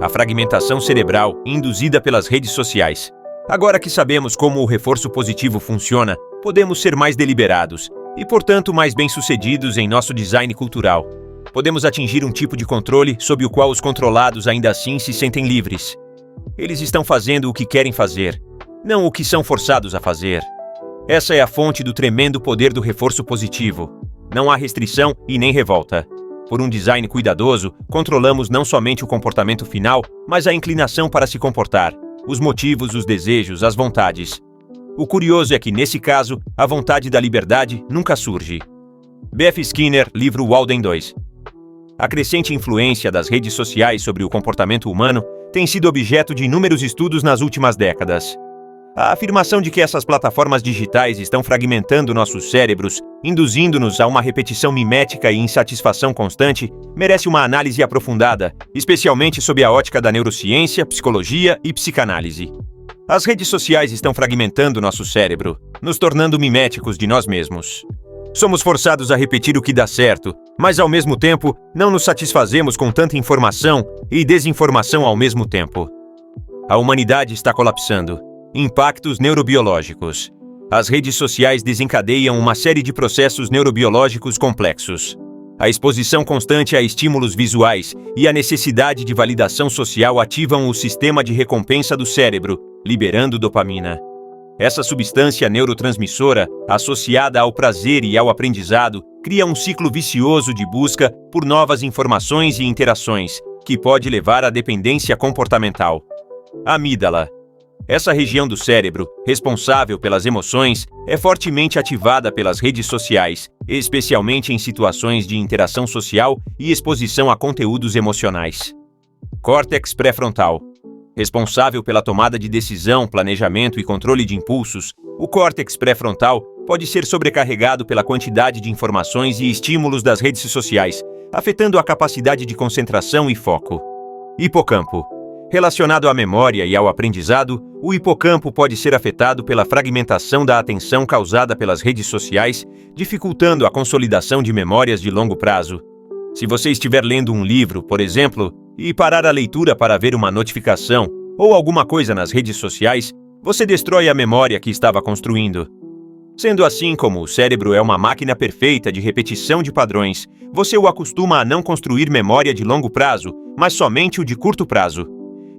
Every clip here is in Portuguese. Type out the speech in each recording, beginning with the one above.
a fragmentação cerebral induzida pelas redes sociais. Agora que sabemos como o reforço positivo funciona, podemos ser mais deliberados e, portanto, mais bem-sucedidos em nosso design cultural. Podemos atingir um tipo de controle sob o qual os controlados ainda assim se sentem livres. Eles estão fazendo o que querem fazer, não o que são forçados a fazer. Essa é a fonte do tremendo poder do reforço positivo. Não há restrição e nem revolta. Por um design cuidadoso, controlamos não somente o comportamento final, mas a inclinação para se comportar, os motivos, os desejos, as vontades. O curioso é que, nesse caso, a vontade da liberdade nunca surge. B.F. Skinner, livro Walden 2. A crescente influência das redes sociais sobre o comportamento humano tem sido objeto de inúmeros estudos nas últimas décadas. A afirmação de que essas plataformas digitais estão fragmentando nossos cérebros, induzindo-nos a uma repetição mimética e insatisfação constante, merece uma análise aprofundada, especialmente sob a ótica da neurociência, psicologia e psicanálise. As redes sociais estão fragmentando nosso cérebro, nos tornando miméticos de nós mesmos. Somos forçados a repetir o que dá certo, mas ao mesmo tempo não nos satisfazemos com tanta informação e desinformação ao mesmo tempo. A humanidade está colapsando. Impactos neurobiológicos. As redes sociais desencadeiam uma série de processos neurobiológicos complexos. A exposição constante a estímulos visuais e a necessidade de validação social ativam o sistema de recompensa do cérebro, liberando dopamina. Essa substância neurotransmissora, associada ao prazer e ao aprendizado, cria um ciclo vicioso de busca por novas informações e interações, que pode levar à dependência comportamental. Amígdala. Essa região do cérebro, responsável pelas emoções, é fortemente ativada pelas redes sociais, especialmente em situações de interação social e exposição a conteúdos emocionais. Córtex pré-frontal. Responsável pela tomada de decisão, planejamento e controle de impulsos, o córtex pré-frontal pode ser sobrecarregado pela quantidade de informações e estímulos das redes sociais, afetando a capacidade de concentração e foco. Hipocampo. Relacionado à memória e ao aprendizado, o hipocampo pode ser afetado pela fragmentação da atenção causada pelas redes sociais, dificultando a consolidação de memórias de longo prazo. Se você estiver lendo um livro, por exemplo, e parar a leitura para ver uma notificação ou alguma coisa nas redes sociais, você destrói a memória que estava construindo. Sendo assim, como o cérebro é uma máquina perfeita de repetição de padrões, você o acostuma a não construir memória de longo prazo, mas somente o de curto prazo.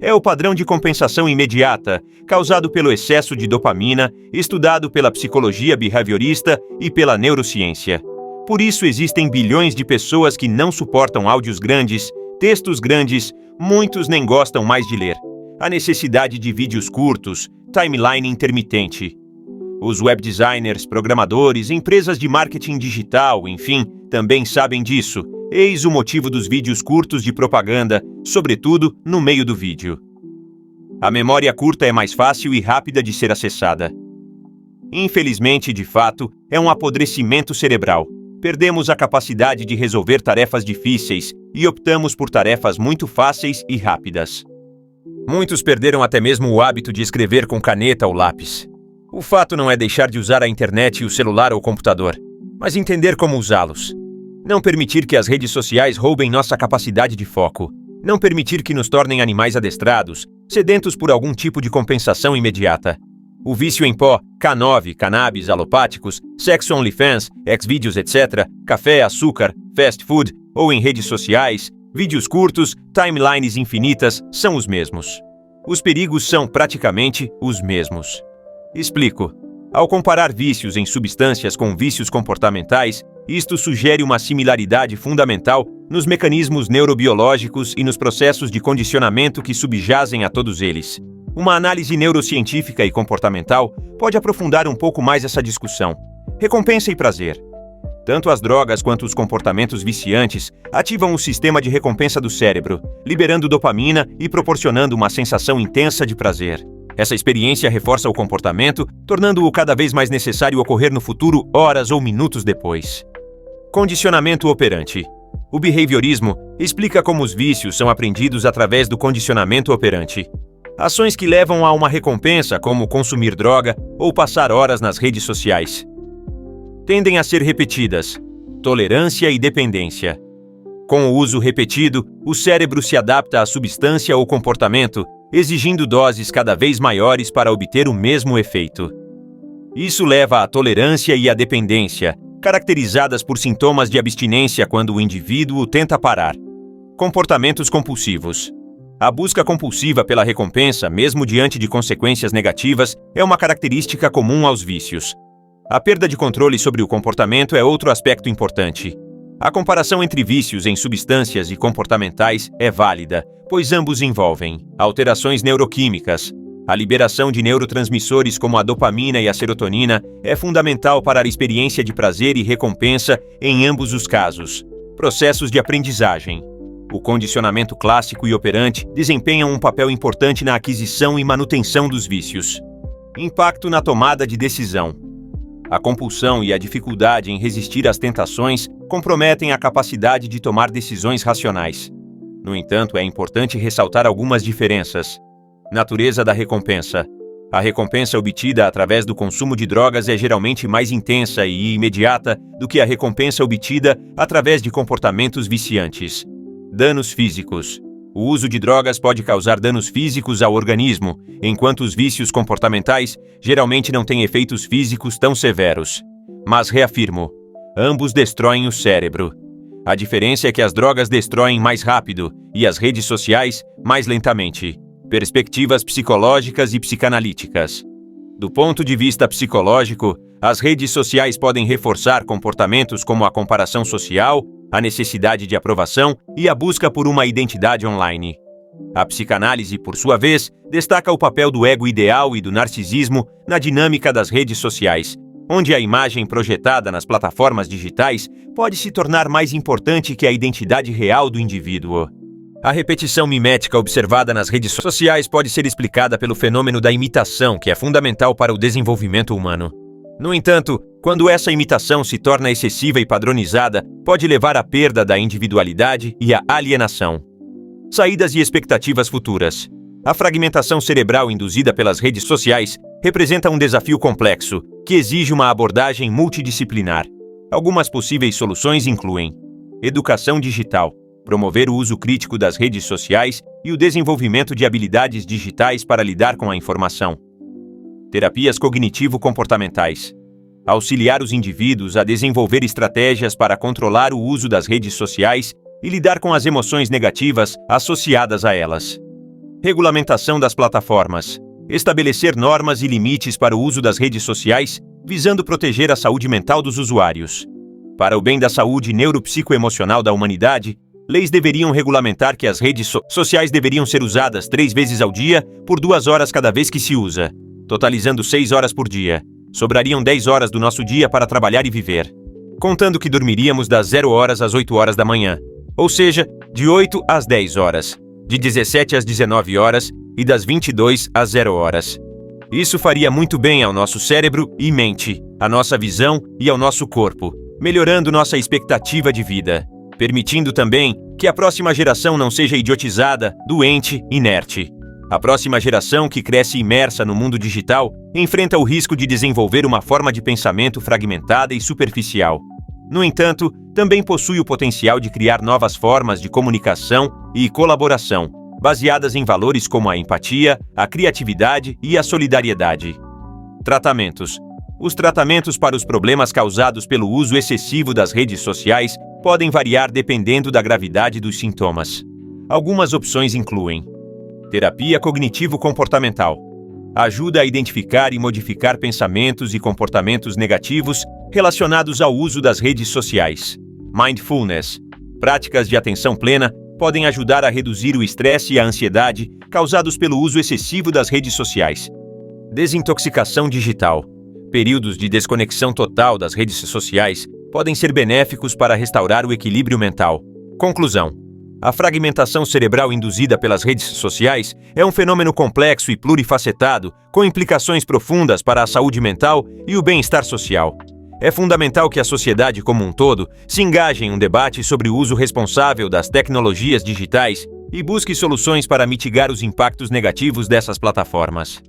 É o padrão de compensação imediata, causado pelo excesso de dopamina, estudado pela psicologia behaviorista e pela neurociência. Por isso existem bilhões de pessoas que não suportam áudios grandes, textos grandes, muitos nem gostam mais de ler. A necessidade de vídeos curtos, timeline intermitente. Os web designers, programadores, empresas de marketing digital, enfim, também sabem disso. Eis o motivo dos vídeos curtos de propaganda, sobretudo no meio do vídeo. A memória curta é mais fácil e rápida de ser acessada. Infelizmente, de fato, é um apodrecimento cerebral. Perdemos a capacidade de resolver tarefas difíceis e optamos por tarefas muito fáceis e rápidas. Muitos perderam até mesmo o hábito de escrever com caneta ou lápis. O fato não é deixar de usar a internet e o celular ou computador, mas entender como usá-los. Não permitir que as redes sociais roubem nossa capacidade de foco. Não permitir que nos tornem animais adestrados, sedentos por algum tipo de compensação imediata. O vício em pó, K9, cannabis, alopáticos, sexo OnlyFans, Xvideos, etc., café, açúcar, fast food ou em redes sociais, vídeos curtos, timelines infinitas são os mesmos. Os perigos são praticamente os mesmos. Explico. Ao comparar vícios em substâncias com vícios comportamentais, isto sugere uma similaridade fundamental nos mecanismos neurobiológicos e nos processos de condicionamento que subjazem a todos eles. Uma análise neurocientífica e comportamental pode aprofundar um pouco mais essa discussão. Recompensa e prazer. Tanto as drogas quanto os comportamentos viciantes ativam o sistema de recompensa do cérebro, liberando dopamina e proporcionando uma sensação intensa de prazer. Essa experiência reforça o comportamento, tornando-o cada vez mais necessário ocorrer no futuro horas ou minutos depois. Condicionamento operante. O behaviorismo explica como os vícios são aprendidos através do condicionamento operante. Ações que levam a uma recompensa, como consumir droga ou passar horas nas redes sociais, tendem a ser repetidas. Tolerância e dependência. Com o uso repetido, o cérebro se adapta à substância ou comportamento, exigindo doses cada vez maiores para obter o mesmo efeito. Isso leva à tolerância e à dependência, caracterizadas por sintomas de abstinência quando o indivíduo tenta parar. Comportamentos compulsivos. A busca compulsiva pela recompensa, mesmo diante de consequências negativas, é uma característica comum aos vícios. A perda de controle sobre o comportamento é outro aspecto importante. A comparação entre vícios em substâncias e comportamentais é válida, pois ambos envolvem alterações neuroquímicas. A liberação de neurotransmissores como a dopamina e a serotonina é fundamental para a experiência de prazer e recompensa em ambos os casos. Processos de aprendizagem. O condicionamento clássico e operante desempenham um papel importante na aquisição e manutenção dos vícios. Impacto na tomada de decisão. A compulsão e a dificuldade em resistir às tentações comprometem a capacidade de tomar decisões racionais. No entanto, é importante ressaltar algumas diferenças. Natureza da recompensa. A recompensa obtida através do consumo de drogas é geralmente mais intensa e imediata do que a recompensa obtida através de comportamentos viciantes. Danos físicos. O uso de drogas pode causar danos físicos ao organismo, enquanto os vícios comportamentais geralmente não têm efeitos físicos tão severos. Mas reafirmo, ambos destroem o cérebro. A diferença é que as drogas destroem mais rápido e as redes sociais mais lentamente. Perspectivas psicológicas e psicanalíticas. Do ponto de vista psicológico, as redes sociais podem reforçar comportamentos como a comparação social, a necessidade de aprovação e a busca por uma identidade online. A psicanálise, por sua vez, destaca o papel do ego ideal e do narcisismo na dinâmica das redes sociais, onde a imagem projetada nas plataformas digitais pode se tornar mais importante que a identidade real do indivíduo. A repetição mimética observada nas redes sociais pode ser explicada pelo fenômeno da imitação, que é fundamental para o desenvolvimento humano. No entanto, quando essa imitação se torna excessiva e padronizada, pode levar à perda da individualidade e à alienação. Saídas e expectativas futuras. A fragmentação cerebral induzida pelas redes sociais representa um desafio complexo, que exige uma abordagem multidisciplinar. Algumas possíveis soluções incluem educação digital, promover o uso crítico das redes sociais e o desenvolvimento de habilidades digitais para lidar com a informação. Terapias cognitivo-comportamentais. Auxiliar os indivíduos a desenvolver estratégias para controlar o uso das redes sociais e lidar com as emoções negativas associadas a elas. Regulamentação das plataformas. Estabelecer normas e limites para o uso das redes sociais, visando proteger a saúde mental dos usuários. Para o bem da saúde neuropsicoemocional da humanidade, leis deveriam regulamentar que as redes sociais deveriam ser usadas 3 vezes ao dia por 2 horas cada vez que se usa, totalizando 6 horas por dia. Sobrariam 10 horas do nosso dia para trabalhar e viver, contando que dormiríamos das 0 horas às 8 horas da manhã, ou seja, de 8 às 10 horas, de 17 às 19 horas e das 22 às 0 horas. Isso faria muito bem ao nosso cérebro e mente, à nossa visão e ao nosso corpo, melhorando nossa expectativa de vida, permitindo também que a próxima geração não seja idiotizada, doente, inerte. A próxima geração que cresce imersa no mundo digital enfrenta o risco de desenvolver uma forma de pensamento fragmentada e superficial. No entanto, também possui o potencial de criar novas formas de comunicação e colaboração, baseadas em valores como a empatia, a criatividade e a solidariedade. Tratamentos. Os tratamentos para os problemas causados pelo uso excessivo das redes sociais podem variar dependendo da gravidade dos sintomas. Algumas opções incluem terapia cognitivo-comportamental. Ajuda a identificar e modificar pensamentos e comportamentos negativos relacionados ao uso das redes sociais. Mindfulness. Práticas de atenção plena podem ajudar a reduzir o estresse e a ansiedade causados pelo uso excessivo das redes sociais. Desintoxicação digital. Períodos de desconexão total das redes sociais podem ser benéficos para restaurar o equilíbrio mental. Conclusão. A fragmentação cerebral induzida pelas redes sociais é um fenômeno complexo e plurifacetado, com implicações profundas para a saúde mental e o bem-estar social. É fundamental que a sociedade como um todo se engaje em um debate sobre o uso responsável das tecnologias digitais e busque soluções para mitigar os impactos negativos dessas plataformas.